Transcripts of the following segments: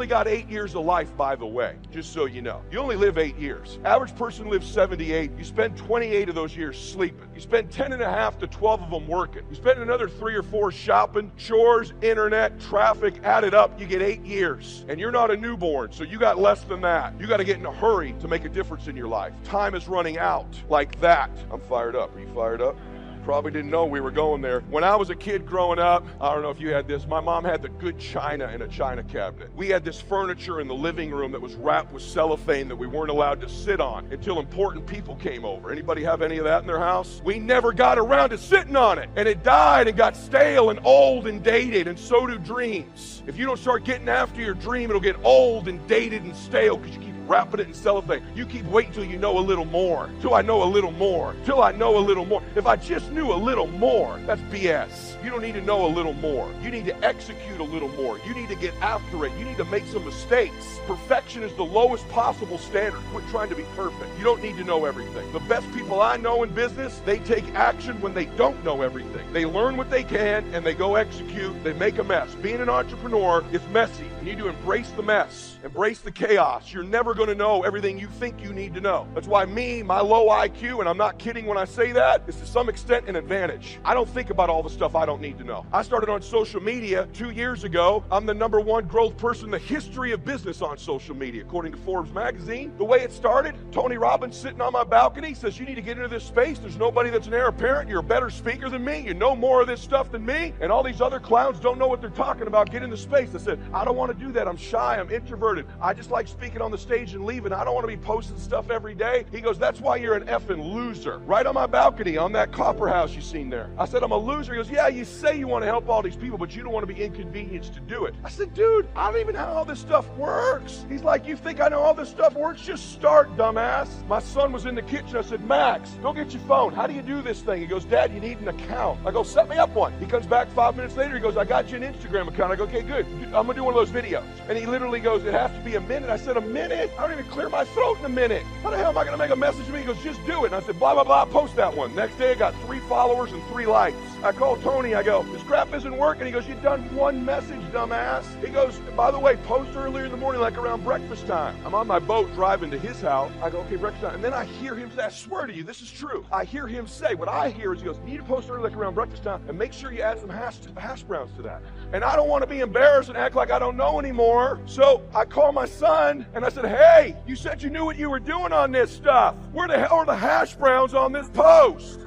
only got 8 years of life, by the way, just so you know. You only live 8 years. Average person lives 78. You spend 28 of those years sleeping. You spend 10 and a half to 12 of them working. You spend another 3 or 4 shopping, chores, internet, traffic, added up, you get 8 years. And you're not a newborn, so you got less than that. You got to get in a hurry to make a difference in your life. Time is running out like that. I'm fired up. Are you fired up? Probably didn't know we were going there. When I was a kid growing up, I don't know if you had this, my mom had the good china in a china cabinet. We had this furniture in the living room that was wrapped with cellophane that we weren't allowed to sit on until important people came over. Anybody have any of that in their house? We never got around to sitting on it. And it died and got stale and old and dated, and so do dreams. If you don't start getting after your dream, it'll get old and dated and stale because you keep wrapping it in cellophane. You keep waiting till you know a little more. Till I know a little more. Till I know a little more. If I just knew a little more, that's BS. You don't need to know a little more. You need to execute a little more. You need to get after it. You need to make some mistakes. Perfection is the lowest possible standard. Quit trying to be perfect. You don't need to know everything. The best people I know in business, they take action when they don't know everything. They learn what they can and they go execute. They make a mess. Being an entrepreneur is messy. You need to embrace the mess. Embrace the chaos. You're never going to know everything you think you need to know. That's why my low IQ, and I'm not kidding when I say that, is to some extent an advantage. I don't think about all the stuff I don't need to know. I started on social media 2 years ago. I'm the #1 growth person in the history of business on social media, according to Forbes magazine. The way it started, Tony Robbins sitting on my balcony says, you need to get into this space. There's nobody that's an heir apparent. You're a better speaker than me. You know more of this stuff than me. And all these other clowns don't know what they're talking about. Get in the space. I said, I don't want to do that. I'm shy. I'm introverted. I just like speaking on the stage and leaving. I don't want to be posting stuff every day. He goes, that's why you're an effing loser. Right on my balcony on that copper house you seen there. I said, I'm a loser. He goes, yeah, you say you want to help all these people, but you don't want to be inconvenienced to do it. I said, dude, I don't even know how all this stuff works. He's like, you think I know all this stuff works? Just start, dumbass. My son was in the kitchen. I said, Max, go get your phone. How do you do this thing? He goes, Dad, you need an account. I go, set me up one. He comes back 5 minutes later. He goes, I got you an Instagram account. I go, okay, good. I'm going to do one of those videos. And he literally goes, it has to be a minute. I said, a minute? I don't even clear my throat in a minute. How the hell am I going to make a message to me? He goes, just do it. And I said, blah, blah, blah, post that one. Next day, I got 3 followers and 3 likes. I called Tony. I go, this crap isn't working. He goes, you've done 1 message, dumbass. He goes, by the way, post earlier in the morning, like around breakfast time. I'm on my boat driving to his house. I go, okay, breakfast time. And then I hear him say, I swear to you, this is true. I hear him say, what I hear is he goes, you need to post early, like around breakfast time, and make sure you add some hash browns to that. And I don't want to be embarrassed and act like I don't know anymore. So I call my son and I said, hey, you said you knew what you were doing on this stuff. Where the hell are the hash browns on this post?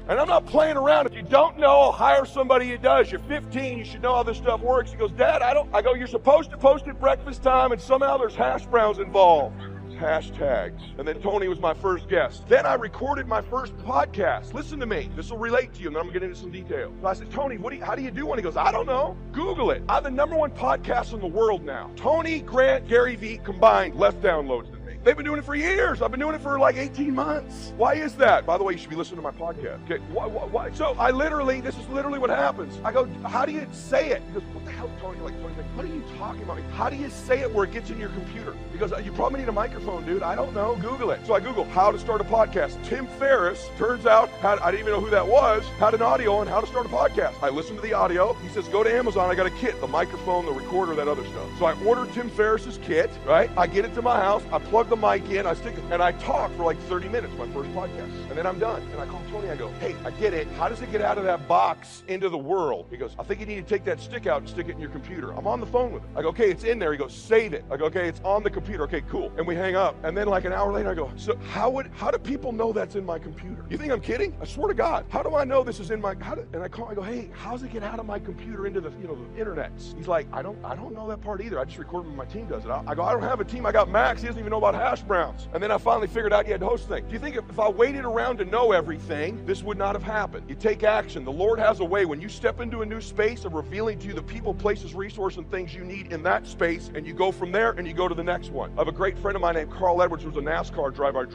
And I'm not playing around. If you don't know, I'll hire somebody who does. You're 15, you should know how this stuff works. He goes, Dad, I don't. I go, you're supposed to post at breakfast time and somehow there's hash browns involved. Hashtags. And then Tony was my first guest. Then I recorded my first podcast. Listen to me. This will relate to you, and then I'm going to get into some detail. So I said, Tony, how do you do one? He goes, I don't know. Google it. I'm the #1 podcast in the world now. Tony, Grant, Gary Vee combined, less downloads than me. They've been doing it for years. I've been doing it for like 18 months. Why is that? By the way, you should be listening to my podcast. Okay. Why? So this is literally what happens. I go, how do you say it? He goes, what the hell, Tony? Like, what are you talking about? How do you say it where it gets in your computer? He goes, you probably need a microphone, dude. I don't know. Google it. So I Google how to start a podcast. Tim Ferriss, turns out, I didn't even know who that was, had an audio on how to start a podcast. I listened to the audio. He says, go to Amazon. I got a kit, the microphone, the recorder, that other stuff. So I ordered Tim Ferriss's kit, right? I get it to my house. I plug the mic in. I stick it, and I talk for like 30 minutes, my first podcast. And then I'm done. And I call Tony. I go, hey, I get it. How does it get out of that box into the world? He goes, I think you need to take that stick out and stick it in your computer. I'm on the phone with him. I go, okay, it's in there. He goes, save it. I go, okay, it's on the computer. Okay, cool. And we hang up. And then like an hour later, I go, so how do people know that's in my computer? You think I'm kidding? I swear to God. How do I know this is in my, and I call, I go, hey, how's it get out of my computer into the, the internet? He's like, I don't know that part either. I just record when my team does it. I go, I don't have a team. I got Max. He doesn't even know about hash browns. And then I finally figured out you had to host things. Do you think if I waited around to know everything, this would not have happened? You take action. The Lord has a way when you step into a new space of revealing to you the people, places, resources, and things you need in that space, and you go from there and you go to the next one. I have a great friend of mine named Carl Edwards, who was a NASCAR driver.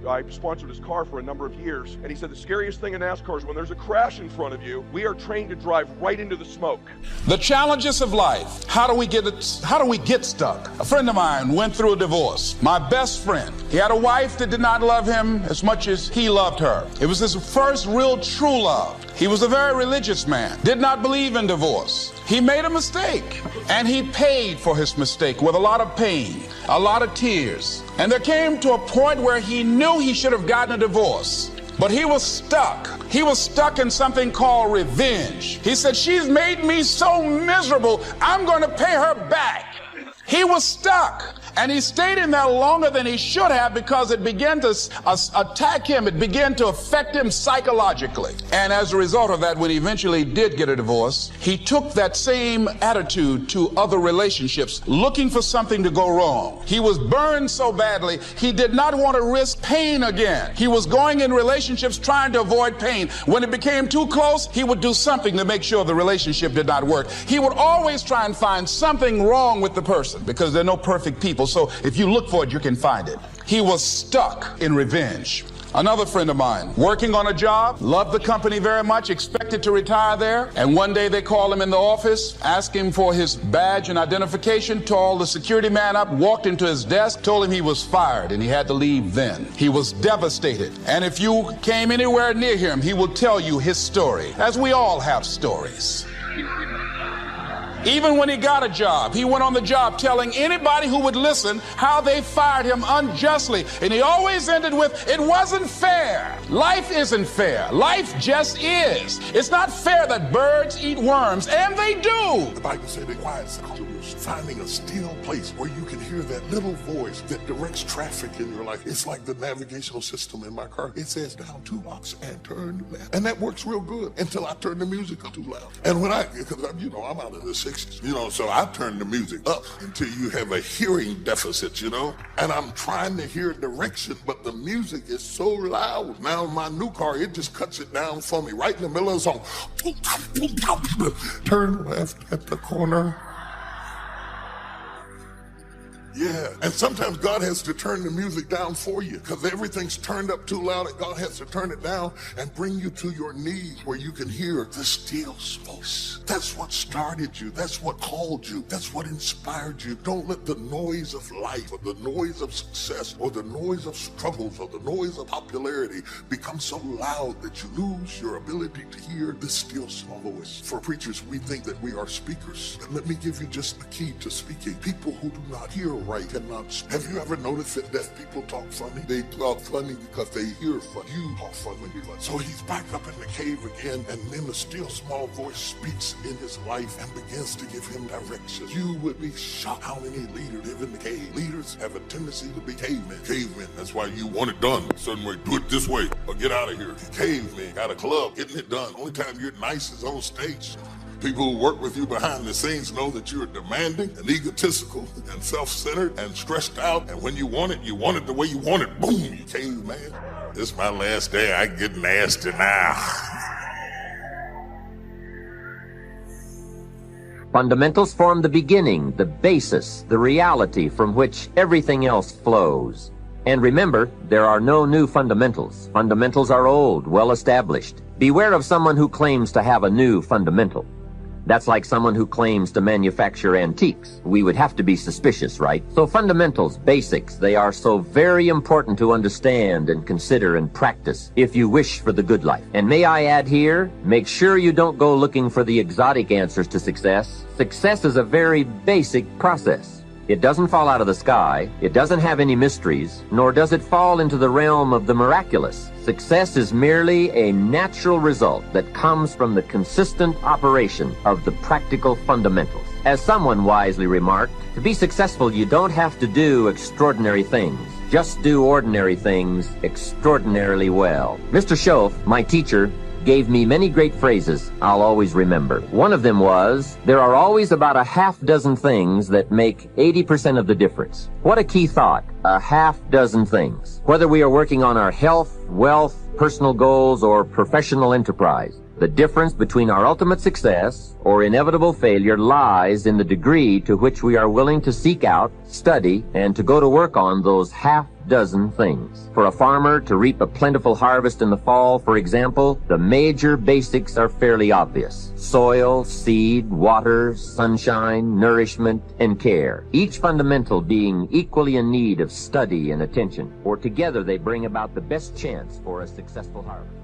I sponsored his car for a number of years, and he said the scariest thing in NASCAR is when there's a crash in front of you, we are trained to drive right into the smoke. The challenges of life. How do we get stuck? A friend of mine went through a divorce. My best best friend. He had a wife that did not love him as much as he loved her. It was his first real true love. He was a very religious man, did not believe in divorce. He made a mistake, and he paid for his mistake with a lot of pain, a lot of tears. And there came to a point where he knew he should have gotten a divorce. But he was stuck. He was stuck in something called revenge. He said, she's made me so miserable, I'm going to pay her back. He was stuck. And he stayed in there longer than he should have because it began to attack him. It began to affect him psychologically. And as a result of that, when he eventually did get a divorce, he took that same attitude to other relationships, looking for something to go wrong. He was burned so badly, he did not want to risk pain again. He was going in relationships trying to avoid pain. When it became too close, he would do something to make sure the relationship did not work. He would always try and find something wrong with the person because there are no perfect people. So if you look for it, you can find it. He was stuck in revenge. Another friend of mine, working on a job, loved the company very much, expected to retire there. And one day they called him in the office, asked him for his badge and identification, called the security man up, walked into his desk, told him he was fired and he had to leave then. He was devastated. And if you came anywhere near him, he will tell you his story, as we all have stories. Even when he got a job, he went on the job telling anybody who would listen how they fired him unjustly. And he always ended with, it wasn't fair. Life isn't fair. Life just is. It's not fair that birds eat worms, and they do. The Bible said the quiet seclusion, finding a still place where you can hear that little voice that directs traffic in your life. It's like the navigational system in my car. It says down 2 blocks and turn left. And that works real good until I turn the music up too loud. And when because I'm out of the 60s, so I turn the music up until you have a hearing deficit, and I'm trying to hear direction, but the music is so loud. Now my new car, it just cuts it down for me right in the middle of the song. Turn left at the corner. Yeah, and sometimes God has to turn the music down for you because everything's turned up too loud, and God has to turn it down and bring you to your knees where you can hear the still voice. That's what started you. That's what called you. That's what inspired you. Don't let the noise of life or the noise of success or the noise of struggles or the noise of popularity become so loud that you lose your ability to hear the still small voice. For preachers, we think that we are speakers. And let me give you just the key to speaking. People who do not hear right cannot speak. Have you ever noticed that deaf people talk funny? They talk funny because they hear funny. You talk funny. So he's back up in the cave again, and then the still small voice speaks in his life and begins to give him direction. You would be shocked how many leaders live in the cave. Leaders have a tendency to be cavemen. Cavemen, that's why you want it done a certain way. Do it this way or get out of here. Cavemen got a club, getting it done. Only time you're nice is on stage. People who work with you behind the scenes know that you're demanding and egotistical and self-centered and stressed out. And when you want it the way you want it. Boom, you caveman. This is my last day. I get nasty now. Fundamentals form the beginning, the basis, the reality from which everything else flows. And remember, there are no new fundamentals. Fundamentals are old, well established. Beware of someone who claims to have a new fundamental. That's like someone who claims to manufacture antiques. We would have to be suspicious, right? So fundamentals, basics, they are so very important to understand and consider and practice if you wish for the good life. And may I add here, make sure you don't go looking for the exotic answers to success. Success is a very basic process. It doesn't fall out of the sky, it doesn't have any mysteries, nor does it fall into the realm of the miraculous. Success is merely a natural result that comes from the consistent operation of the practical fundamentals. As someone wisely remarked, to be successful you don't have to do extraordinary things. Just do ordinary things extraordinarily well. Mr. Schoaf, my teacher, gave me many great phrases I'll always remember. One of them was, there are always about a half dozen things that make 80% of the difference. What a key thought, a half dozen things. Whether we are working on our health, wealth, personal goals, or professional enterprise, The difference between our ultimate success or inevitable failure lies in the degree to which we are willing to seek out, study, and to go to work on those half-dozen things. For a farmer to reap a plentiful harvest in the fall, for example, the major basics are fairly obvious. Soil, seed, water, sunshine, nourishment, and care. Each fundamental being equally in need of study and attention, for together they bring about the best chance for a successful harvest.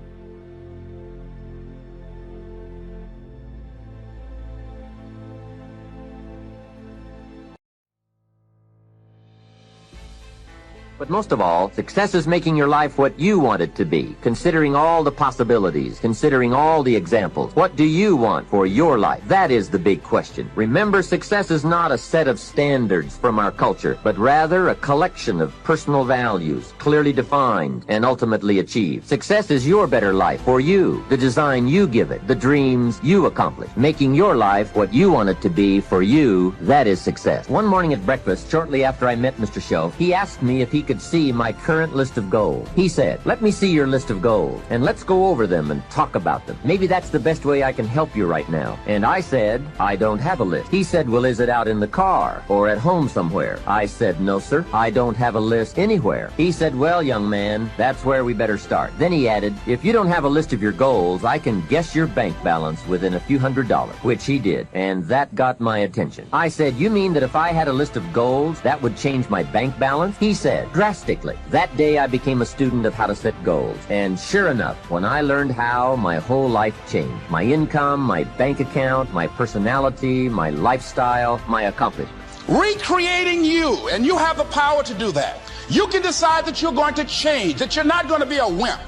But most of all, success is making your life what you want it to be, considering all the possibilities, considering all the examples. What do you want for your life? That is the big question. Remember, success is not a set of standards from our culture, but rather a collection of personal values, clearly defined and ultimately achieved. Success is your better life for you, the design you give it, the dreams you accomplish. Making your life what you want it to be for you, that is success. One morning at breakfast, shortly after I met Mr. Show, he asked me if he could see my current list of goals. He said, "Let me see your list of goals, and let's go over them and talk about them. Maybe that's the best way I can help you right now." And I said, "I don't have a list." He said, "Well, is it out in the car or at home somewhere?" I said, "No, sir, I don't have a list anywhere." He said, "Well, young man, that's where we better start." Then he added, "If you don't have a list of your goals, I can guess your bank balance within a few $100s, which he did, and that got my attention. I said, "You mean that if I had a list of goals, that would change my bank balance?" He said, "Drastically." That day I became a student of how to set goals. And sure enough, when I learned how, my whole life changed. My income, my bank account, my personality, my lifestyle, my accomplishments. Recreating you, and you have the power to do that. You can decide that you're going to change, that you're not going to be a wimp.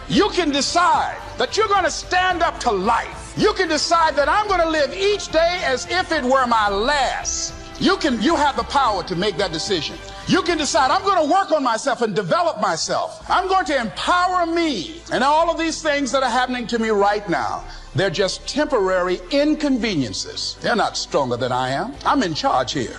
You can decide that you're going to stand up to life. You can decide that I'm going to live each day as if it were my last. You have the power to make that decision. You can decide, I'm going to work on myself and develop myself. I'm going to empower me. And all of these things that are happening to me right now, they're just temporary inconveniences. They're not stronger than I am. I'm in charge here.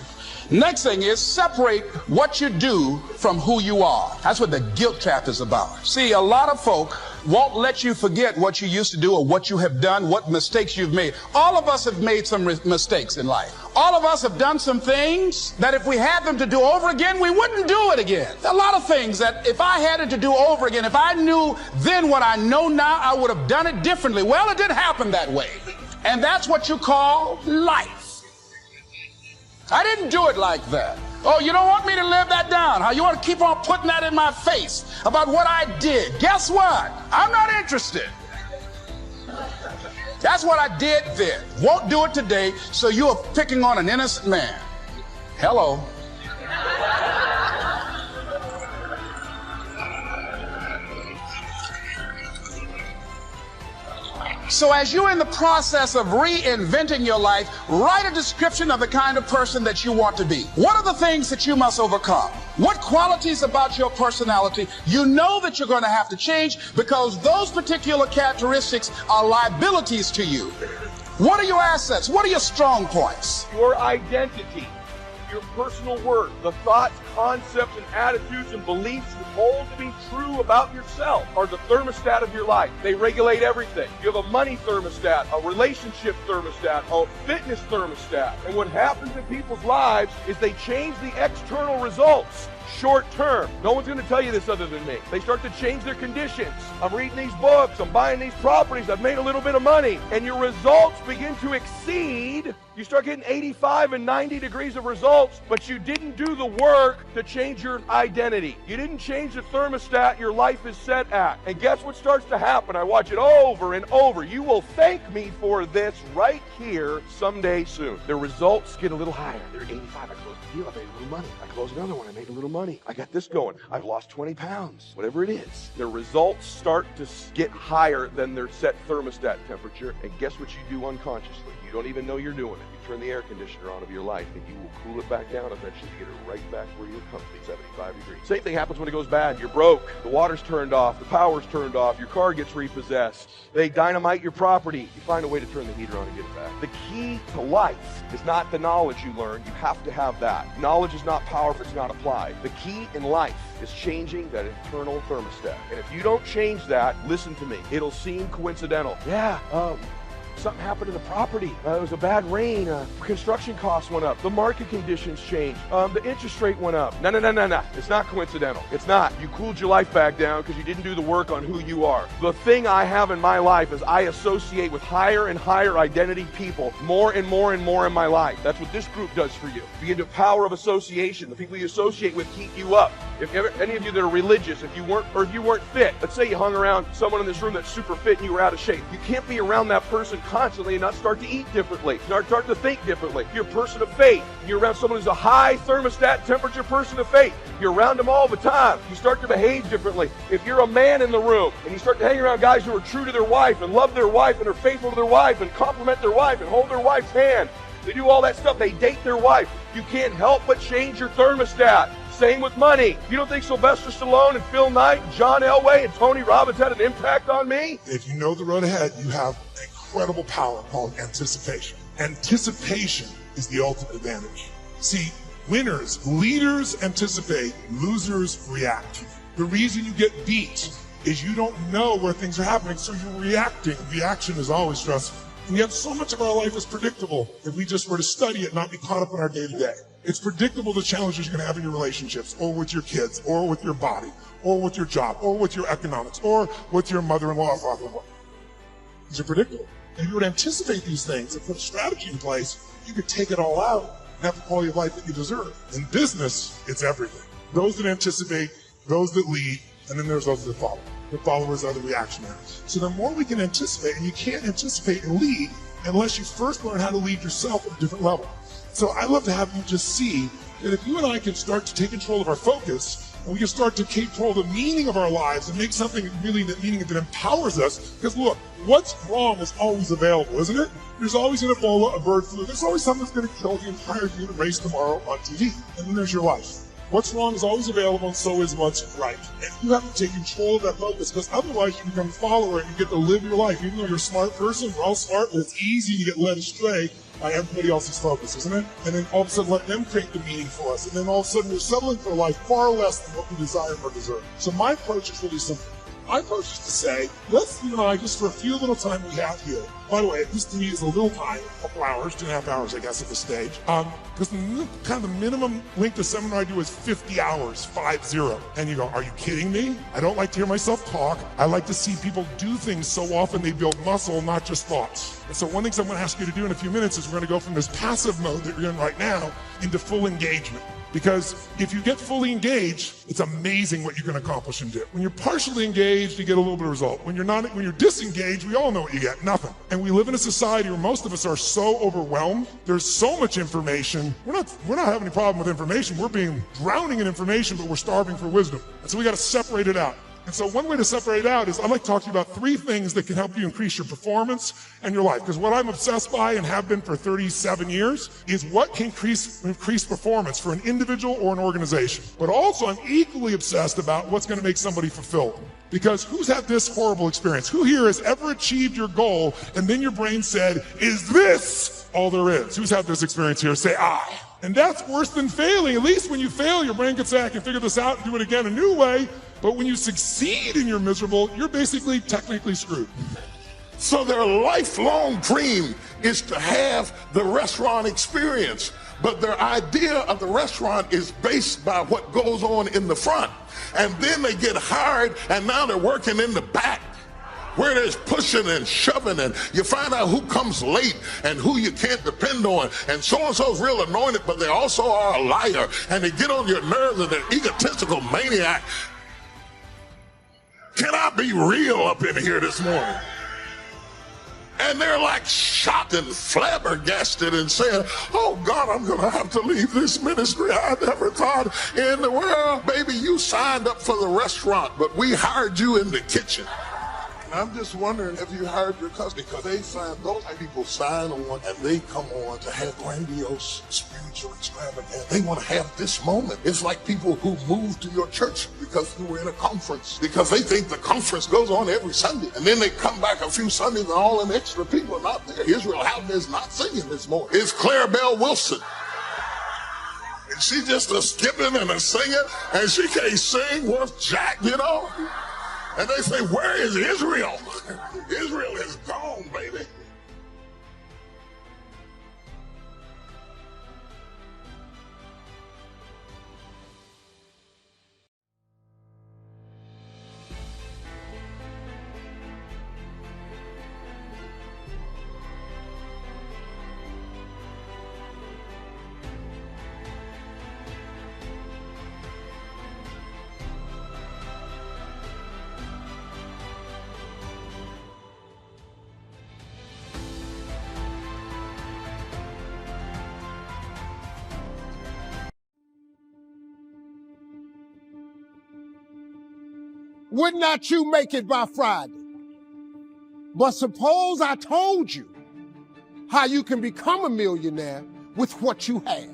Next thing is separate what you do from who you are. That's what the guilt trap is about. See, a lot of folk won't let you forget what you used to do or what you have done, what mistakes you've made. All of us have made some mistakes in life. All of us have done some things that if we had them to do over again, we wouldn't do it again. There are a lot of things that if I had it to do over again, if I knew then what I know now, I would have done it differently. Well, it didn't happen that way. And that's what you call life. I didn't do it like that. Oh, you don't want me to live that down, huh? You want to keep on putting that in my face about what I did. Guess what? I'm not interested. That's what I did then. Won't do it today, so you are picking on an innocent man. Hello. So as you're in the process of reinventing your life, write a description of the kind of person that you want to be. What are the things that you must overcome? What qualities about your personality you know that you're going to have to change because those particular characteristics are liabilities to you? What are your assets? What are your strong points? Your identity, your personal worth, the thoughts, concepts, and attitudes and beliefs you hold to be true about yourself are the thermostat of your life. They regulate everything. You have a money thermostat, a relationship thermostat, a fitness thermostat. And what happens in people's lives is they change the external results short term. No one's going to tell you this other than me. They start to change their conditions. I'm reading these books, I'm buying these properties, I've made a little bit of money, and your results begin to exceed. You start getting 85 and 90 degrees of results, but you didn't do the work to change your identity. You didn't change the thermostat your life is set at. And guess what starts to happen? I watch it over and over. You will thank me for this right here someday soon. The results get a little higher. They're 85. I closed the deal. I made a little money. I closed another one. I made a little money. I got this going. I've lost 20 pounds. Whatever it is. The results start to get higher than their set thermostat temperature. And guess what you do unconsciously? You don't even know you're doing it. You turn the air conditioner on of your life and you will cool it back down eventually to get it right back where you're comfy, 75 degrees. Same thing happens when it goes bad. You're broke, the water's turned off, the power's turned off, your car gets repossessed, they dynamite your property. You find a way to turn the heater on and get it back. The key to life is not the knowledge you learn. You have to have that. Knowledge is not power if it's not applied. The key in life is changing that internal thermostat. And if you don't change that, listen to me, it'll seem coincidental. Yeah, something happened to the property. It was a bad rain. Construction costs went up. The market conditions changed. The interest rate went up. No. It's not coincidental. It's not. You cooled your life back down because you didn't do the work on who you are. The thing I have in my life is I associate with higher and higher identity people more and more and more in my life. That's what this group does for you. You get the power of association. The people you associate with keep you up. If any of you that are religious, if you weren't fit, let's say you hung around someone in this room that's super fit and you were out of shape. You can't be around that person constantly and not start to eat differently, start to think differently. If you're a person of faith, you're around someone who's a high thermostat temperature person of faith, you're around them all the time, you start to behave differently. If you're a man in the room and you start to hang around guys who are true to their wife and love their wife and are faithful to their wife and compliment their wife and hold their wife's hand, they do all that stuff, they date their wife, you can't help but change your thermostat. Same with money. You don't think Sylvester Stallone and Phil Knight and John Elway and Tony Robbins had an impact on me? If you know the road ahead, you have incredible power called anticipation. Anticipation is the ultimate advantage. See, winners, leaders anticipate, losers react. The reason you get beat is you don't know where things are happening, so you're reacting. Reaction is always stressful. And yet so much of our life is predictable if we just were to study it, not be caught up in our day-to-day. It's predictable the challenges you're going to have in your relationships, or with your kids, or with your body, or with your job, or with your economics, or with your mother-in-law or father-in-law. These are predictable. If you would anticipate these things and put a strategy in place, you could take it all out and have the quality of life that you deserve. In business, it's everything. Those that anticipate, those that lead, and then there's those that follow. The followers are the reactionaries. So the more we can anticipate, and you can't anticipate and lead unless you first learn how to lead yourself at a different level. So I love to have you just see that if you and I can start to take control of our focus, and we can start to control the meaning of our lives and make something really that meaning that empowers us, because look, what's wrong is always available, isn't it? There's always an Ebola, a bird flu, there's always something that's going to kill the entire human race tomorrow on TV. And then there's your life. What's wrong is always available, and so is what's right. And you have to take control of that focus, because otherwise you become a follower and you get to live your life. Even though you're a smart person, we're all smart, but it's easy to get led astray by everybody else's focus, isn't it? And then all of a sudden let them create the meaning for us. And then all of a sudden we're settling for a life far less than what we desire or deserve. So my approach is really simple. My approach is to say, let's, you and I, just for a few little time we have here. By the way, this to me is a little time, a couple hours, 2.5 hours, I guess, at this stage. Because kind of the minimum length of seminar I do is 50 hours, 50. And you go, are you kidding me? I don't like to hear myself talk. I like to see people do things so often they build muscle, not just thoughts. And so one thing I'm going to ask you to do in a few minutes is we're going to go from this passive mode that you're in right now into full engagement. Because if you get fully engaged, it's amazing what you can accomplish and do. When you're partially engaged, you get a little bit of result. When you're disengaged, we all know what you get, nothing. And we live in a society where most of us are so overwhelmed. There's so much information. We're not having any problem with information. We're being drowning in information, but we're starving for wisdom. And so we got to separate it out. And so one way to separate it out is I'd like to talk to you about 3 things that can help you increase your performance and your life. Because what I'm obsessed by and have been for 37 years is what can increase performance for an individual or an organization. But also I'm equally obsessed about what's going to make somebody fulfilled. Because who's had this horrible experience? Who here has ever achieved your goal and then your brain said, is this all there is? Who's had this experience here? Say, I. And that's worse than failing. At least when you fail, your brain gets back and figure this out and do it again a new way. But when you succeed and you're miserable, you're basically technically screwed. So their lifelong dream is to have the restaurant experience. But their idea of the restaurant is based by what goes on in the front. And then they get hired and now they're working in the back, where there's pushing and shoving, and you find out who comes late and who you can't depend on, and so-and-so's real anointed, but they also are a liar, and they get on your nerves and they're egotistical maniac. Can I be real up in here this morning? And they're like shocked and flabbergasted and saying, oh God, I'm gonna have to leave this ministry. I never thought in the world. Baby, you signed up for the restaurant, but we hired you in the kitchen. I'm just wondering if you hired your cousin, because they sign, those people sign on and they come on to have grandiose spiritual extravagance. They want to have this moment. It's like people who move to your church because you were in a conference, because they think the conference goes on every Sunday. And then they come back a few Sundays and all them extra people are not there. Israel Houghton is not singing this morning. It's Clarabelle Wilson. And she just a skipping and a singing, and she can't sing worth jack, you know? And they say, where is Israel? Israel is gone, baby. Would not you make it by Friday? But suppose I told you how you can become a millionaire with what you have.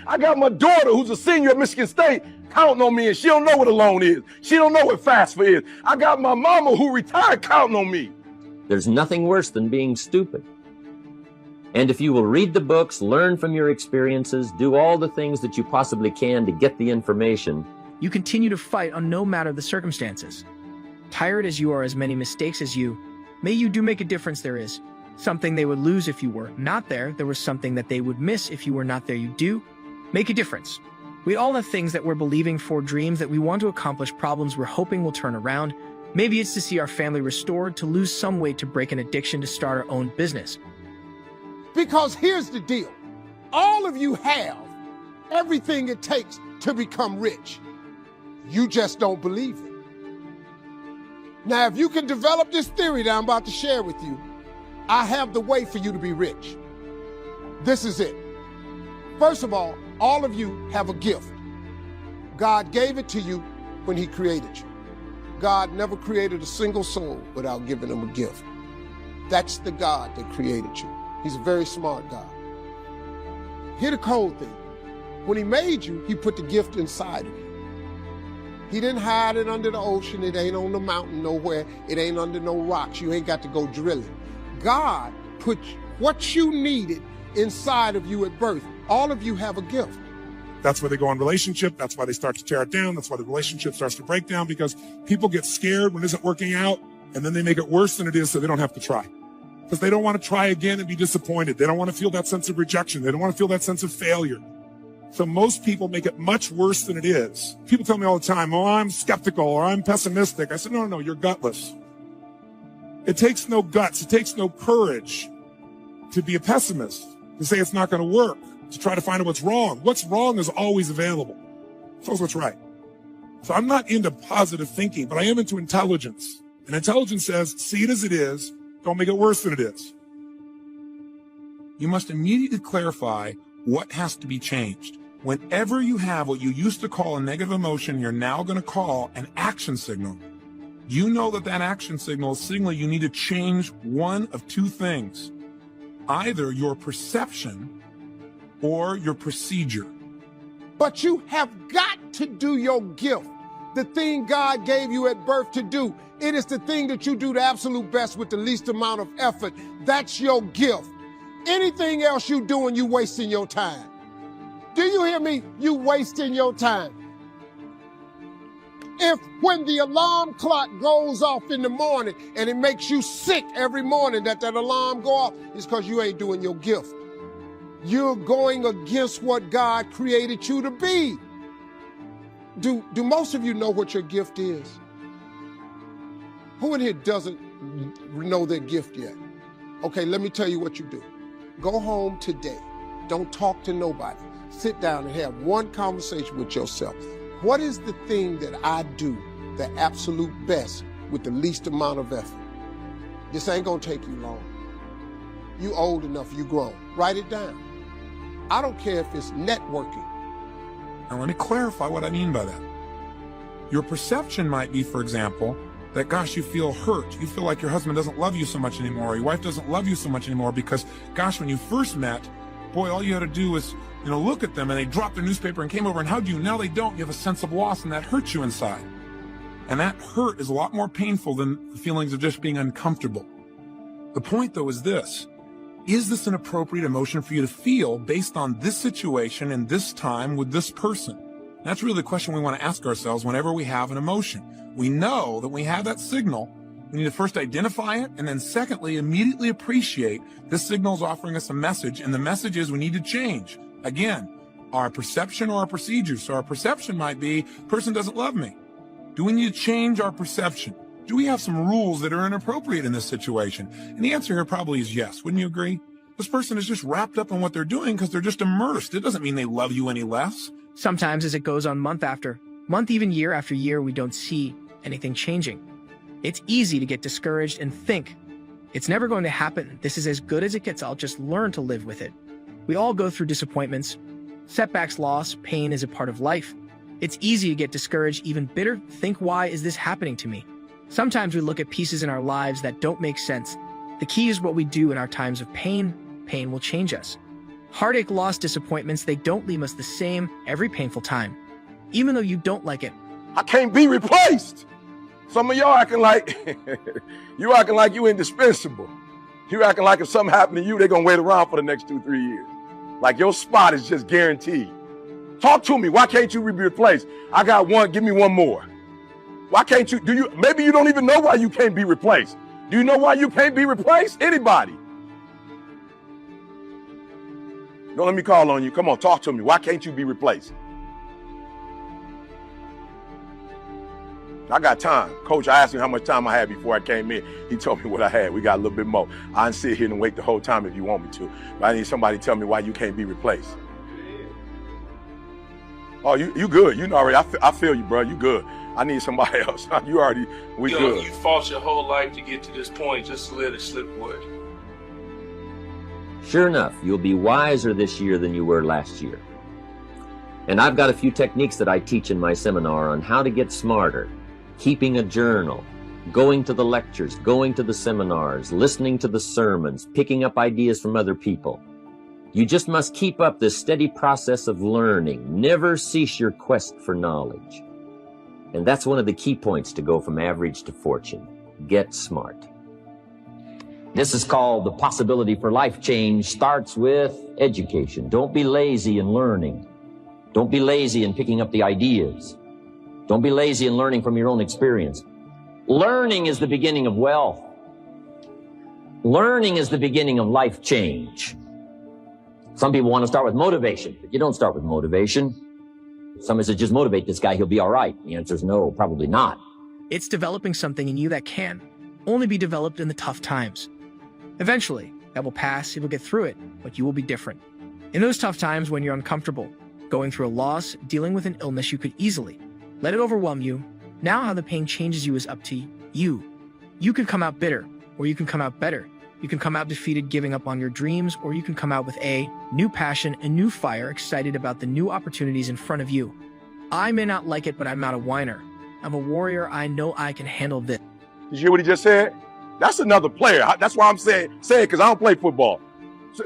I got my daughter who's a senior at Michigan State counting on me, and she don't know what a loan is. She don't know what FAFSA is. I got my mama who retired counting on me. There's nothing worse than being stupid. And if you will read the books, learn from your experiences, do all the things that you possibly can to get the information, you continue to fight on no matter the circumstances. Tired as you are as many mistakes as you, may you do make a difference there is. Something they would lose if you were not there. There was something that they would miss if you were not there. You do make a difference. We all have things that we're believing for, dreams that we want to accomplish, problems we're hoping will turn around. Maybe it's to see our family restored, to lose some weight, to break an addiction, to start our own business. Because here's the deal. All of you have everything it takes to become rich. You just don't believe it. Now, if you can develop this theory that I'm about to share with you, I have the way for you to be rich. This is it. First of all of you have a gift. God gave it to you when he created you. God never created a single soul without giving them a gift. That's the God that created you. He's a very smart God. Here's the cold thing. When he made you, he put the gift inside of you. He didn't hide it under the ocean. It ain't on the mountain nowhere. It ain't under no rocks. You ain't got to go drilling. God put what you needed inside of you at birth. All of you have a gift. That's why they go on relationship. That's why they start to tear it down. That's why the relationship starts to break down, because people get scared when it isn't working out, and then they make it worse than it is so they don't have to try. Because they don't want to try again and be disappointed. They don't want to feel that sense of rejection. They don't want to feel that sense of failure. So most people make it much worse than it is. People tell me all the time, oh, I'm skeptical or I'm pessimistic. I said, no, you're gutless. It takes no guts. It takes no courage to be a pessimist, to say it's not going to work, to try to find out what's wrong. What's wrong is always available. So what's right. So I'm not into positive thinking, but I am into intelligence. And intelligence says, see it as it is. Don't make it worse than it is. You must immediately clarify what has to be changed. Whenever you have what you used to call a negative emotion, you're now going to call an action signal. You know that action signal is signaling you need to change one of two things. Either your perception or your procedure. But you have got to do your gift. The thing God gave you at birth to do. It is the thing that you do the absolute best with the least amount of effort. That's your gift. Anything else you doing, you wasting your time. Do you hear me? You wasting your time. If when the alarm clock goes off in the morning and it makes you sick every morning that alarm go off, it's because you ain't doing your gift. You're going against what God created you to be. Do most of you know what your gift is? Who in here doesn't know their gift yet? Okay, let me tell you what you do. Go home today. Don't talk to nobody. Sit down and have one conversation with yourself. What is the thing that I do the absolute best with the least amount of effort? This ain't gonna take you long. You old enough, you grown. Write it down. I don't care if it's networking. Now let me clarify what I mean by that. Your perception might be, for example, that, gosh, you feel hurt. You feel like your husband doesn't love you so much anymore, or your wife doesn't love you so much anymore because, gosh, when you first met, boy, all you had to do was, look at them and they dropped their newspaper and came over and hugged you. Now they don't. You have a sense of loss and that hurts you inside. And that hurt is a lot more painful than the feelings of just being uncomfortable. The point, though, is this. Is this an appropriate emotion for you to feel based on this situation and this time with this person? That's really the question we want to ask ourselves whenever we have an emotion. We know that we have that signal. We need to first identify it, and then secondly, immediately appreciate this signal is offering us a message, and the message is we need to change. Again, our perception or our procedures. So our perception might be, person doesn't love me. Do we need to change our perception? Do we have some rules that are inappropriate in this situation? And the answer here probably is yes. Wouldn't you agree? This person is just wrapped up in what they're doing because they're just immersed. It doesn't mean they love you any less. Sometimes as it goes on month after month, even year after year, we don't see anything changing. It's easy to get discouraged and think, it's never going to happen. This is as good as it gets. I'll just learn to live with it. We all go through disappointments, setbacks, loss, pain is a part of life. It's easy to get discouraged, even bitter. Think, why is this happening to me? Sometimes we look at pieces in our lives that don't make sense. The key is what we do in our times of pain. Pain will change us. Heartache, loss, disappointments, they don't leave us the same every painful time. Even though you don't like it. I can't be replaced. Some of y'all acting like, you indispensable. You acting like if something happened to you, they're going to wait around for the next 2-3 years. Like your spot is just guaranteed. Talk to me. Why can't you be replaced? I got one. Give me one more. Why can't you? Maybe you don't even know why you can't be replaced. Do you know why you can't be replaced? Anybody? Don't let me call on you. Come on, talk to me. Why can't you be replaced? I got time. Coach, I asked him how much time I had before I came in. He told me what I had. We got a little bit more. I can sit here and wait the whole time if you want me to. But I need somebody to tell me why you can't be replaced. Oh, you good. You know already. I feel you, bro. You good. I need somebody else. We good. You fought your whole life to get to this point just to let it slip away. Sure enough, you'll be wiser this year than you were last year. And I've got a few techniques that I teach in my seminar on how to get smarter. Keeping a journal, going to the lectures, going to the seminars, listening to the sermons, picking up ideas from other people. You just must keep up this steady process of learning. Never cease your quest for knowledge. And that's one of the key points to go from average to fortune. Get smart. This is called the possibility for life change starts with education. Don't be lazy in learning. Don't be lazy in picking up the ideas. Don't be lazy in learning from your own experience. Learning is the beginning of wealth. Learning is the beginning of life change. Some people want to start with motivation, but you don't start with motivation. Somebody says, just motivate this guy, he'll be all right. The answer is no, probably not. It's developing something in you that can only be developed in the tough times. Eventually, that will pass, you will get through it, but you will be different. In those tough times when you're uncomfortable, going through a loss, dealing with an illness, you could easily let it overwhelm you. Now how the pain changes you is up to you. You can come out bitter, or you can come out better. You can come out defeated, giving up on your dreams, or you can come out with a new passion, a new fire, excited about the new opportunities in front of you. I may not like it, but I'm not a whiner. I'm a warrior. I know I can handle this. Did you hear what he just said? That's another player. That's why I'm saying it because I don't play football.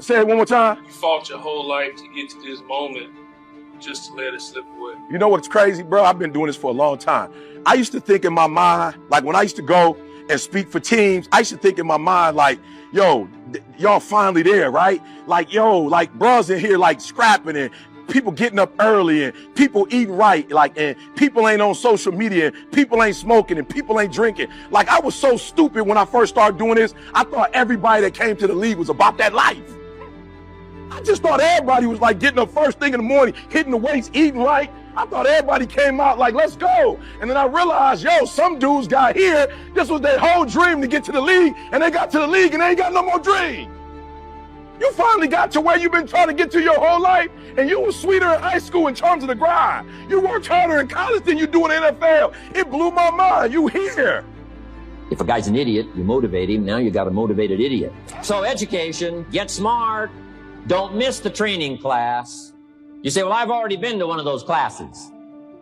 Say it one more time. You fought your whole life to get to this moment just to let it slip away. You know what's crazy, bro? I've been doing this for a long time. I used to think in my mind, like when I used to go and speak for teams, I used to think in my mind like, yo, y'all finally there, right? Like, yo, like bros in here like scrapping and people getting up early and people eating right, like, and people ain't on social media and people ain't smoking and people ain't drinking. Like, I was so stupid when I first started doing this. I thought everybody that came to the league was about that life. I just thought everybody was like getting up first thing in the morning, hitting the weights, eating right. I thought everybody came out like, let's go. And then I realized, yo, some dudes got here. This was their whole dream to get to the league, and they got to the league and they ain't got no more dream. You finally got to where you've been trying to get to your whole life, and you were sweeter in high school in terms of the grind. You worked harder in college than you do in the NFL. It blew my mind. You here. If a guy's an idiot, you motivate him. Now you got a motivated idiot. So education, get smart. Don't miss the training class. You say, well, I've already been to one of those classes.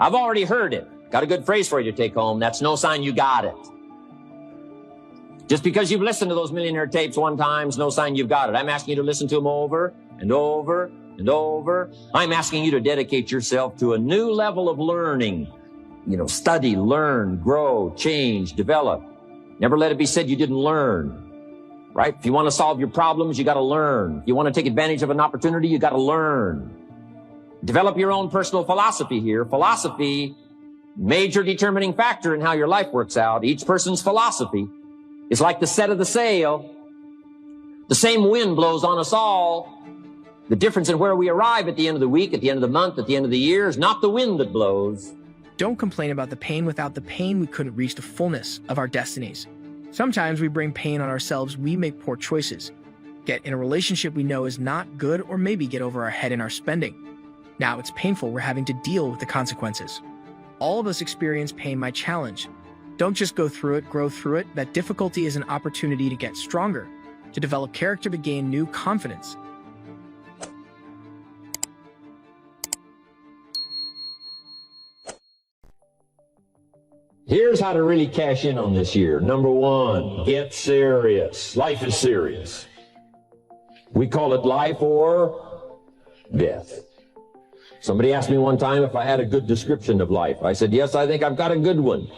I've already heard it. Got a good phrase for you to take home. That's no sign you got it. Just because you've listened to those millionaire tapes one time is no sign you've got it. I'm asking you to listen to them over and over and over. I'm asking you to dedicate yourself to a new level of learning. Study, learn, grow, change, develop. Never let it be said you didn't learn, right? If you want to solve your problems, you got to learn. If you want to take advantage of an opportunity, you got to learn. Develop your own personal philosophy here. Philosophy, major determining factor in how your life works out. Each person's philosophy is like the set of the sail. The same wind blows on us all. The difference in where we arrive at the end of the week, at the end of the month, at the end of the year is not the wind that blows. Don't complain about the pain. Without the pain, we couldn't reach the fullness of our destinies. Sometimes we bring pain on ourselves. We make poor choices. Get in a relationship we know is not good, or maybe get over our head in our spending. Now it's painful. We're having to deal with the consequences. All of us experience pain. My challenge: don't just go through it, grow through it. That difficulty is an opportunity to get stronger, to develop character, to gain new confidence. Here's how to really cash in on this year. Number one, get serious. Life is serious. We call it life or death. Somebody asked me one time if I had a good description of life. I said, yes, I think I've got a good one.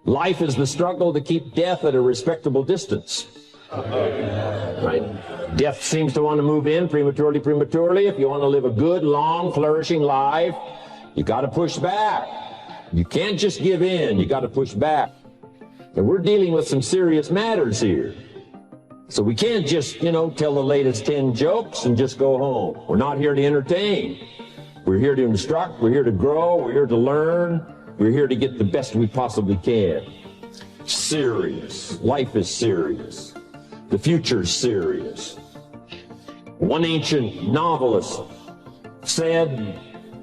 Life is the struggle to keep death at a respectable distance. Right? Death seems to want to move in prematurely. If you want to live a good, long, flourishing life, you got to push back. You can't just give in. You got to push back. And we're dealing with some serious matters here. So we can't just, tell the latest 10 jokes and just go home. We're not here to entertain. We're here to instruct. We're here to grow. We're here to learn. We're here to get the best we possibly can. Serious. Life is serious. The future's serious. One ancient novelist said,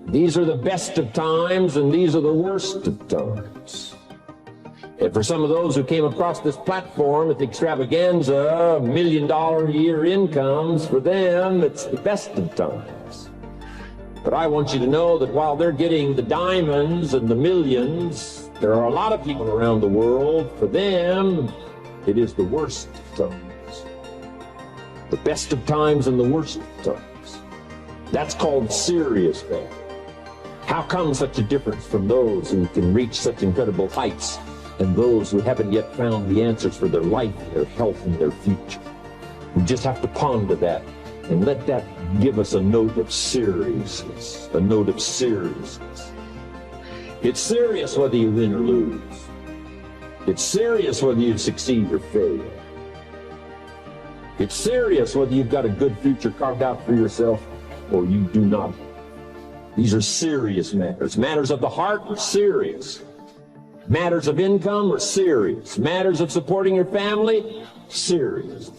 these are the best of times and these are the worst of times. And for some of those who came across this platform at the extravaganza, $1 million a year incomes, for them, it's the best of times. But I want you to know that while they're getting the diamonds and the millions, there are a lot of people around the world, for them, it is the worst of times. The best of times and the worst of times. That's called serious value. How come such a difference from those who can reach such incredible heights and those who haven't yet found the answers for their life, their health, and their future? We just have to ponder that and let that give us a note of seriousness, a note of seriousness. It's serious whether you win or lose. It's serious whether you succeed or fail. It's serious whether you've got a good future carved out for yourself or you do not. These are serious matters. Matters of the heart are serious. Matters of income are serious. Matters of supporting your family, serious.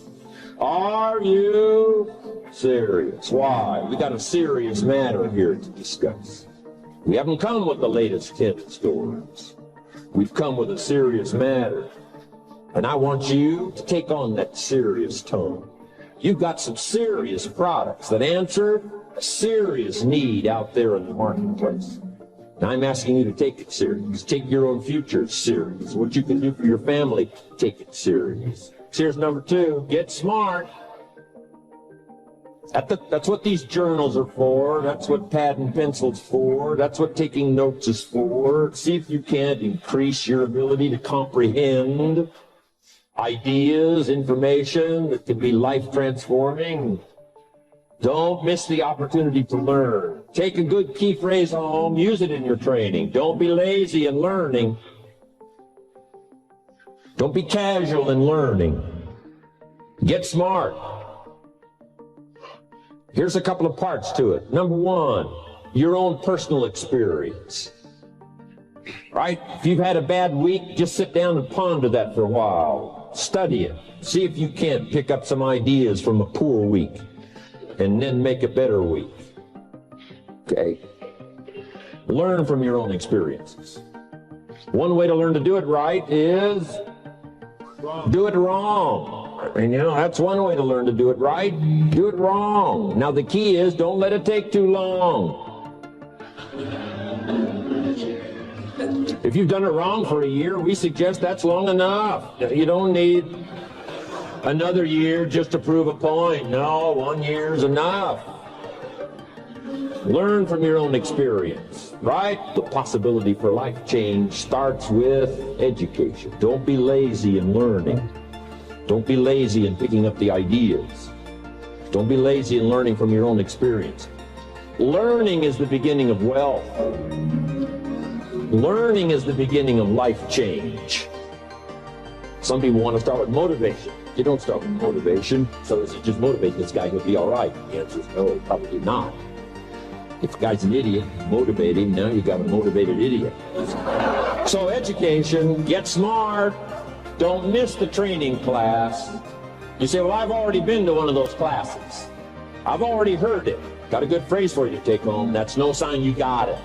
Are you serious? Why? We got a serious matter here to discuss. We haven't come with the latest 10 stories. We've come with a serious matter. And I want you to take on that serious tone. You've got some serious products that answer a serious need out there in the marketplace. And I'm asking you to take it serious. Take your own future serious. What you can do for your family, take it serious. Here's number 2, get smart. That's what these journals are for. That's what pad and pencil's for. That's what taking notes is for. See if you can't increase your ability to comprehend ideas, information that can be life-transforming. Don't miss the opportunity to learn. Take a good key phrase home, use it in your training. Don't be lazy in learning. Don't be casual in learning. Get smart. Here's a couple of parts to it. Number 1, your own personal experience. Right? If you've had a bad week, just sit down and ponder that for a while. Study it. See if you can't pick up some ideas from a poor week and then make a better week. Okay? Learn from your own experiences. One way to learn to do it right is do it wrong. And that's one way to learn to do it right. Do it wrong. Now the key is don't let it take too long. If you've done it wrong for a year, we suggest that's long enough. You don't need another year just to prove a point. No, 1 year is enough. Learn from your own experience, right? The possibility for life change starts with education. Don't be lazy in learning. Don't be lazy in picking up the ideas. Don't be lazy in learning from your own experience. Learning is the beginning of wealth. Learning is the beginning of life change. Some people want to start with motivation. You don't start with motivation. So is it just motivate this guy, he'll be all right? The answer is no, probably not. If the guy's an idiot, motivate him. Now you got a motivated idiot. So education, get smart. Don't miss the training class. You say, well, I've already been to one of those classes. I've already heard it. Got a good phrase for you to take home. That's no sign you got it.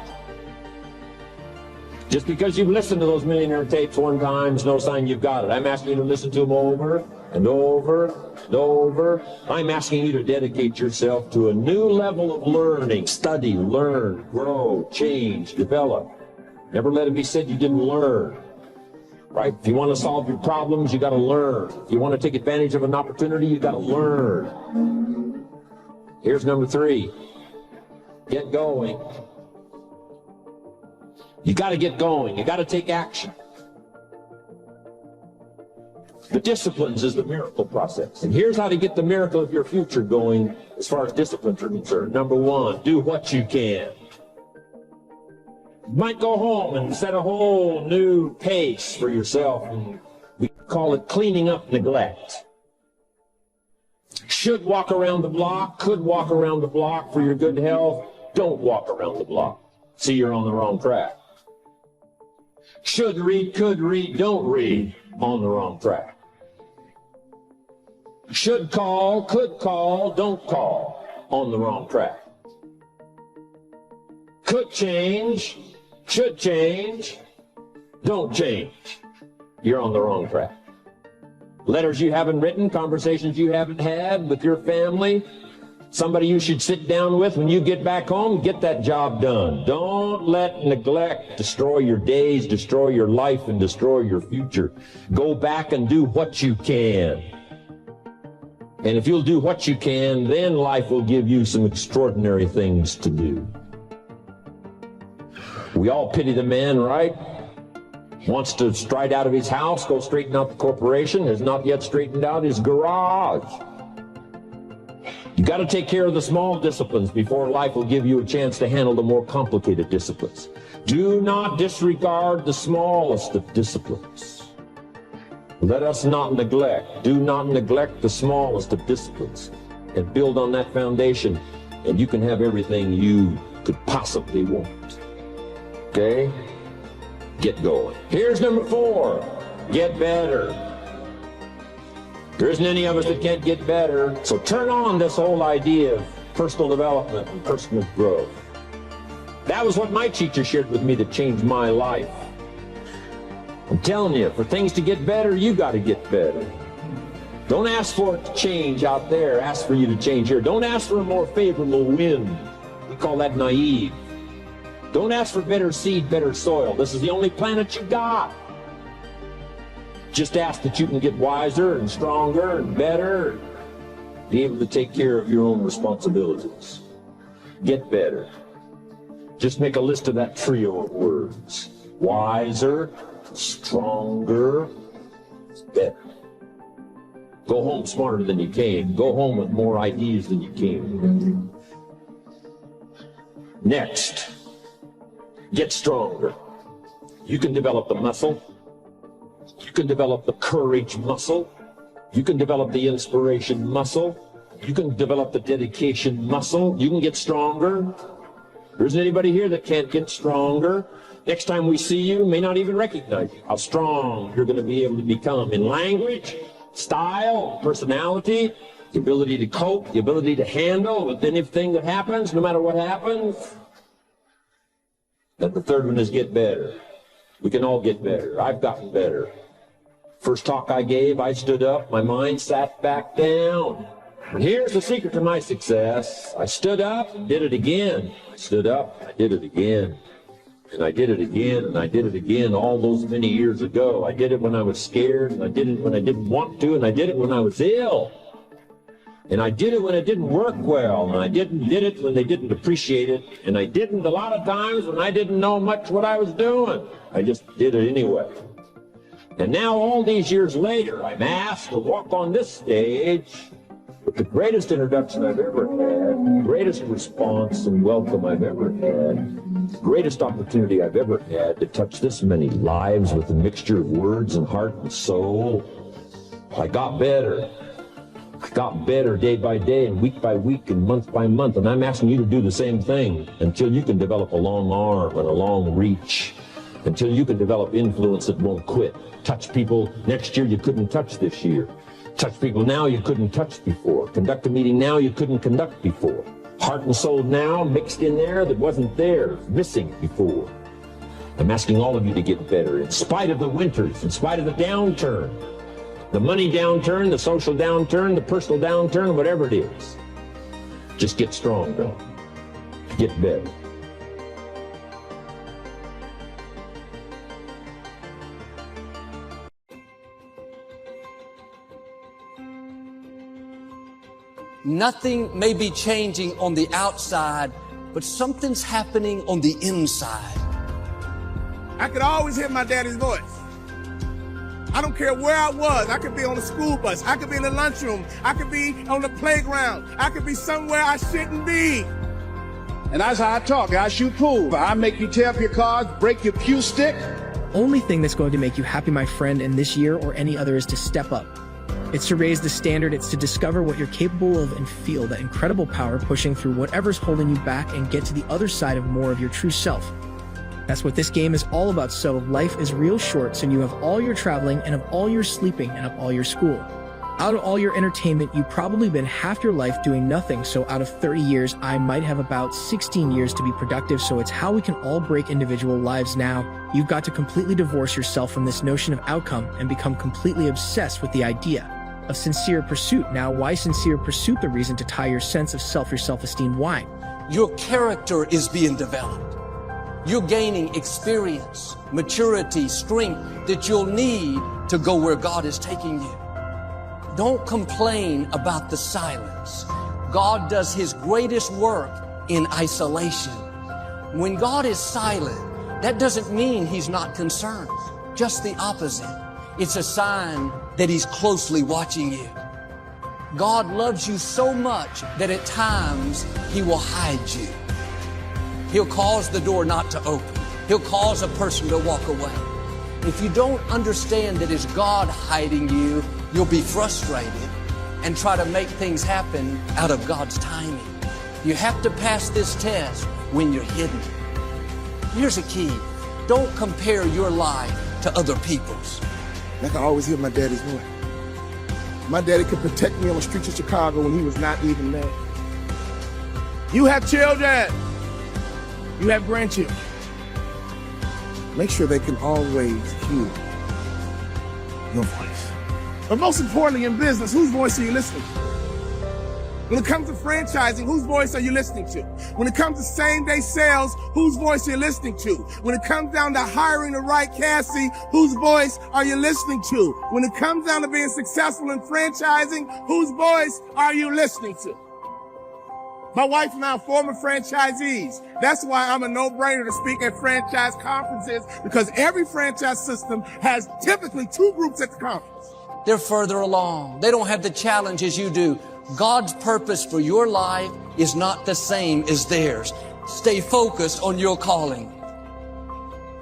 Just because you've listened to those millionaire tapes one time is no sign you've got it. I'm asking you to listen to them over and over and over. I'm asking you to dedicate yourself to a new level of learning. Study, learn, grow, change, develop. Never let it be said you didn't learn. Right? If you want to solve your problems, you got to learn. If you want to take advantage of an opportunity, you got to learn. Here's number 3. Get going. You got to get going. You got to take action. The disciplines is the miracle process. And here's how to get the miracle of your future going as far as disciplines are concerned. Number 1, do what you can. You might go home and set a whole new pace for yourself. And we call it cleaning up neglect. Should walk around the block, could walk around the block for your good health. Don't walk around the block. See, you're on the wrong track. Should read, could read, don't read, on the wrong track. Should call, could call, don't call, on the wrong track. Could change, should change, don't change. You're on the wrong track. Letters you haven't written, conversations you haven't had with your family, somebody you should sit down with when you get back home, get that job done. Don't let neglect destroy your days, destroy your life, and destroy your future. Go back and do what you can. And if you'll do what you can, then life will give you some extraordinary things to do. We all pity the man, right? Wants to stride out of his house, go straighten out the corporation, has not yet straightened out his garage. You got to take care of the small disciplines before life will give you a chance to handle the more complicated disciplines. Do not disregard the smallest of disciplines. Let us not neglect. Do not neglect the smallest of disciplines and build on that foundation, and you can have everything you could possibly want. Okay? Get going. Here's number 4. Get better. There isn't any of us that can't get better. So turn on this whole idea of personal development and personal growth. That was what my teacher shared with me that changed my life. I'm telling you, for things to get better, you got to get better. Don't ask for it to change out there. Ask for you to change here. Don't ask for a more favorable wind. We call that naive. Don't ask for better seed, better soil. This is the only planet you got. Just ask that you can get wiser and stronger and better, be able to take care of your own responsibilities. Get better. Just make a list of that trio of words. Wiser, stronger, better. Go home smarter than you came. Go home with more ideas than you came. Next, get stronger. You can develop the muscle. You can develop the courage muscle. You can develop the inspiration muscle. You can develop the dedication muscle. You can get stronger. There isn't anybody here that can't get stronger. Next time we see you, may not even recognize you. How strong you're going to be able to become in language, style, personality, the ability to cope, the ability to handle with anything that happens, no matter what happens. And the third one is get better. We can all get better. I've gotten better. First talk I gave, I stood up, my mind sat back down. And here's the secret to my success. I stood up, did it again. I stood up, I did it again. And I did it again, and I did it again all those many years ago. I did it when I was scared, and I did it when I didn't want to, and I did it when I was ill. And I did it when it didn't work well, and I did it when they didn't appreciate it, and I didn't a lot of times when I didn't know much what I was doing. I just did it anyway. And now, all these years later, I'm asked to walk on this stage with the greatest introduction I've ever had, greatest response and welcome I've ever had, greatest opportunity I've ever had to touch this many lives with a mixture of words and heart and soul. I got better. I got better day by day and week by week and month by month, and I'm asking you to do the same thing until you can develop a long arm and a long reach, until you can develop influence that won't quit. Touch people next year you couldn't touch this year. Touch people now you couldn't touch before. Conduct a meeting now you couldn't conduct before. Heart and soul now mixed in there that wasn't there, missing before. I'm asking all of you to get better in spite of the winters, in spite of the downturn. The money downturn, the social downturn, the personal downturn, whatever it is. Just get strong, though. Get better. Nothing may be changing on the outside, but something's happening on the inside. I could always hear my daddy's voice. I don't care where I was. I could be on the school bus. I could be in the lunchroom. I could be on the playground. I could be somewhere I shouldn't be. And that's how I talk. I shoot pool. I make you tear up your cards, break your cue stick. Only thing that's going to make you happy, my friend, in this year or any other is to step up. It's to raise the standard. It's to discover what you're capable of and feel that incredible power pushing through whatever's holding you back and get to the other side of more of your true self. That's what this game is all about. So life is real short, so you have all your traveling and of all your sleeping and of all your school. Out of all your entertainment, you've probably been half your life doing nothing. So out of 30 years, I might have about 16 years to be productive. So it's how we can all break individual lives now. You've got to completely divorce yourself from this notion of outcome and become completely obsessed with the idea of sincere pursuit. Now, why sincere pursuit? The reason to tie your sense of self, your self-esteem. Why? Your character is being developed. You're gaining experience, maturity, strength that you'll need to go where God is taking you. Don't complain about the silence. God does His greatest work in isolation. When God is silent, that doesn't mean He's not concerned. Just the opposite. It's a sign that He's closely watching you. God loves you so much that at times He will hide you. He'll cause the door not to open. He'll cause a person to walk away. If you don't understand that it's God hiding you, you'll be frustrated and try to make things happen out of God's timing. You have to pass this test when you're hidden. Here's a key. Don't compare your life to other people's. I can always hear my daddy's voice. My daddy could protect me on the streets of Chicago when he was not even there. You have children. You have grandchildren. Make sure they can always hear your voice. But most importantly in business, whose voice are you listening to? When it comes to franchising, whose voice are you listening to? When it comes to same-day sales, whose voice are you listening to? When it comes down to hiring the right Cassie, whose voice are you listening to? When it comes down to being successful in franchising, whose voice are you listening to? My wife and I are former franchisees. That's why I'm a no-brainer to speak at franchise conferences, because every franchise system has typically 2 groups at the conference. They're further along. They don't have the challenges you do. God's purpose for your life is not the same as theirs. Stay focused on your calling.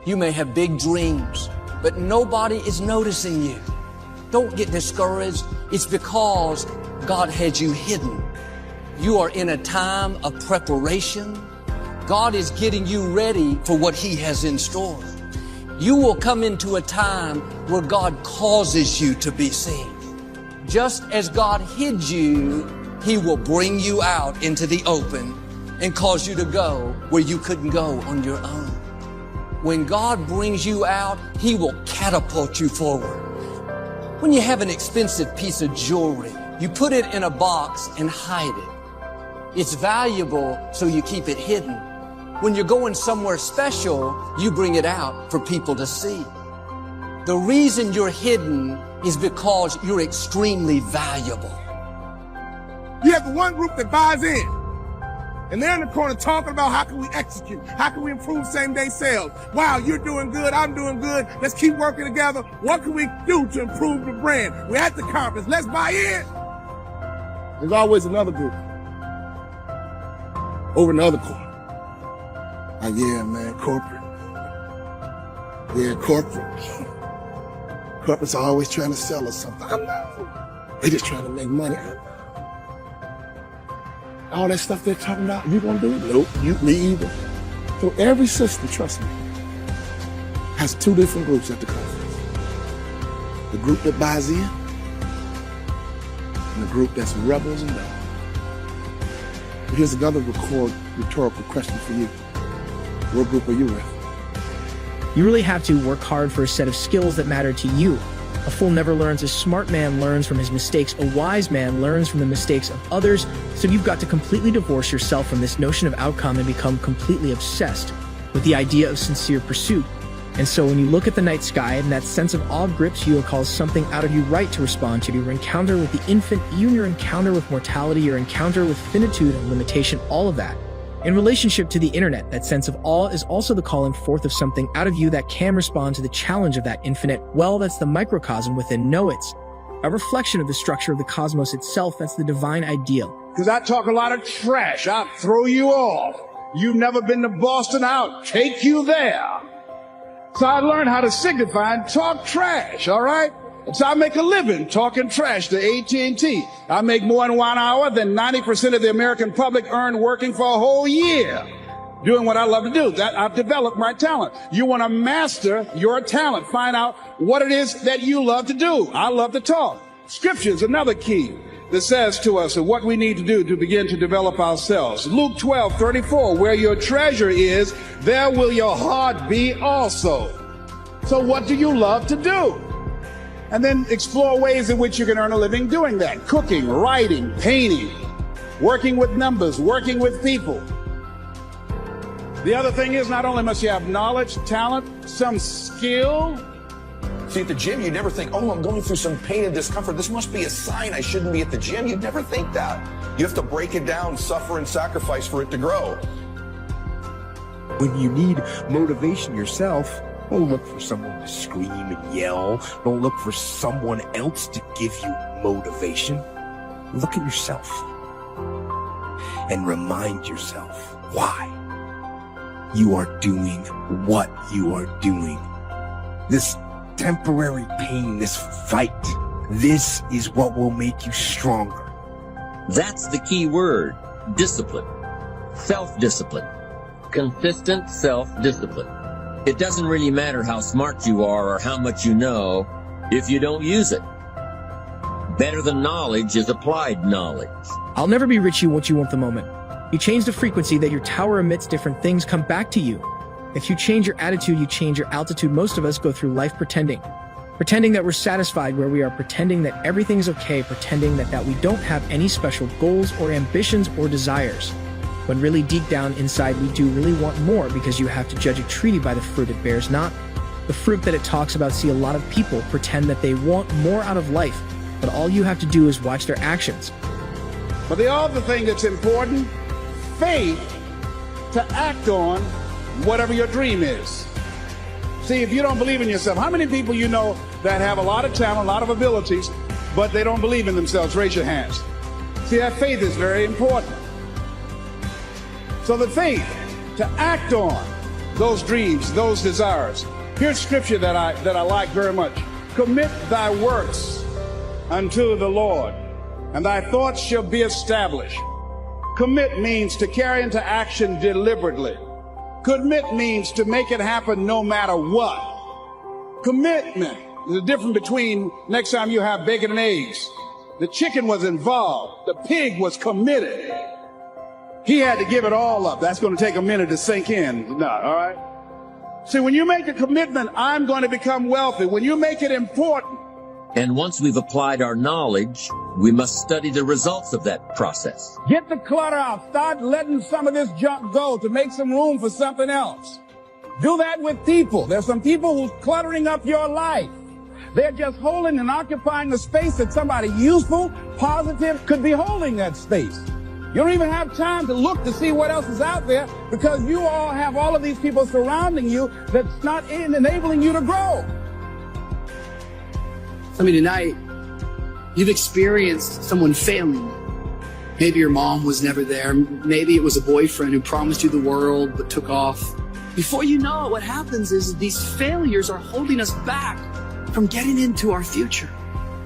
You may have big dreams, but nobody is noticing you. Don't get discouraged. It's because God had you hidden. You are in a time of preparation. God is getting you ready for what He has in store. You will come into a time where God causes you to be seen. Just as God hid you, He will bring you out into the open and cause you to go where you couldn't go on your own. When God brings you out, He will catapult you forward. When you have an expensive piece of jewelry, you put it in a box and hide it. It's valuable, so you keep it hidden. When you're going somewhere special, you bring it out for people to see. The reason you're hidden is because you're extremely valuable. You have the one group that buys in, and they're in the corner talking about how can we execute, how can we improve same-day sales. Wow, you're doing good, I'm doing good. Let's keep working together. What can we do to improve the brand? We're at the conference. Let's buy in. There's always another group over in the other corner. Yeah, man, corporate. Yeah, corporate. Corporate's always trying to sell us something. I know. They're just trying to make money. All that stuff they're talking about, you gonna do it? Nope, me either. So every sister, trust me, has two different groups at the conference. The group that buys in, and the group that's rebels and down. Here's another rhetorical question for you. What group are you with? You really have to work hard for a set of skills that matter to you. A fool never learns. A smart man learns from his mistakes. A wise man learns from the mistakes of others. So you've got to completely divorce yourself from this notion of outcome and become completely obsessed with the idea of sincere pursuit. And so when you look at the night sky and that sense of awe grips you, it calls something out of you right to respond to. Your encounter with the infinite, even your encounter with mortality, your encounter with finitude and limitation, all of that. In relationship to the internet, that sense of awe is also the calling forth of something out of you that can respond to the challenge of that infinite. Well, that's the microcosm within. No, it's a reflection of the structure of the cosmos itself. That's the divine ideal. Because I talk a lot of trash. I'll throw you off. You've never been to Boston, I'll take you there. So I learned how to signify and talk trash, all right? So I make a living talking trash to AT&T. I make more in 1 hour than 90% of the American public earn working for a whole year doing what I love to do. That I've developed my talent. You want to master your talent. Find out what it is that you love to do. I love to talk. Scripture is another key that says to us what we need to do to begin to develop ourselves. Luke 12:34, where your treasure is, there will your heart be also. So what do you love to do? And then explore ways in which you can earn a living doing that. Cooking, writing, painting, working with numbers, working with people. The other thing is, not only must you have knowledge, talent, some skill. See, at the gym, you never think, oh, I'm going through some pain and discomfort. This must be a sign I shouldn't be at the gym. You'd never think that. You have to break it down, suffer and sacrifice for it to grow. When you need motivation yourself, don't look for someone to scream and yell. Don't look for someone else to give you motivation. Look at yourself and remind yourself why you are doing what you are doing. This temporary pain, this fight, this is what will make you stronger. That's the key word, discipline. Self-discipline. Consistent self-discipline. It doesn't really matter how smart you are or how much you know if you don't use it. Better than knowledge is applied knowledge. I'll never be rich. You what you want the moment. You change the frequency that your tower emits, different things come back to you. If you change your attitude, you change your altitude. Most of us go through life pretending that we're satisfied where we are, pretending that everything's okay, pretending that we don't have any special goals or ambitions or desires. When really deep down inside, we do really want more, because you have to judge a tree by the fruit it bears, not the fruit that it talks about. See, a lot of people pretend that they want more out of life, but all you have to do is watch their actions. But the other thing that's important, faith to act on whatever your dream is. See, if you don't believe in yourself, how many people you know that have a lot of talent, a lot of abilities, but they don't believe in themselves? Raise your hands. See, that faith is very important. So the faith to act on those dreams, those desires. Here's scripture that I like very much. Commit thy works unto the Lord, and thy thoughts shall be established. Commit means to carry into action deliberately. Commit means to make it happen no matter what. Commitment. There's a difference between next time you have bacon and eggs. The chicken was involved. The pig was committed. He had to give it all up. That's going to take a minute to sink in. No, all right? See, when you make a commitment, I'm going to become wealthy. When you make it important. And once we've applied our knowledge, We must study the results of that process. Get the clutter out. Start letting some of this junk go to make some room for something else. Do that with people. There's some people who's cluttering up your life. They're just holding and occupying the space that somebody useful, positive could be holding that space. You don't even have time to look to see what else is out there because you all have all of these people surrounding you that's not enabling you to grow. I mean, tonight, you've experienced someone failing. Maybe your mom was never there. Maybe it was a boyfriend who promised you the world but took off. Before you know it, what happens is these failures are holding us back from getting into our future.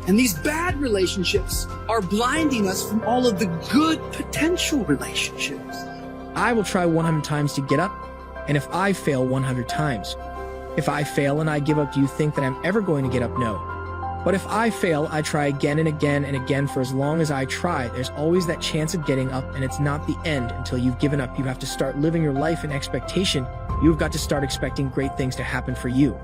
And these bad relationships are blinding us from all of the good potential relationships. I will try 100 times to get up, and if I fail 100 times. If I fail and I give up, do you think that I'm ever going to get up? No. But if I fail, I try again and again and again. For as long as I try, there's always that chance of getting up, and it's not the end until you've given up. You have to start living your life in expectation. You've got to start expecting great things to happen for you.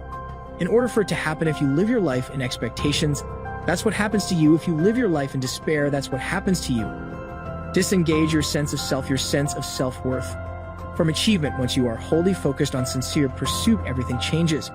In order for it to happen, if you live your life in expectations, that's what happens to you. If you live your life in despair, that's what happens to you. Disengage your sense of self, your sense of self-worth from achievement. Once you are wholly focused on sincere pursuit, everything changes.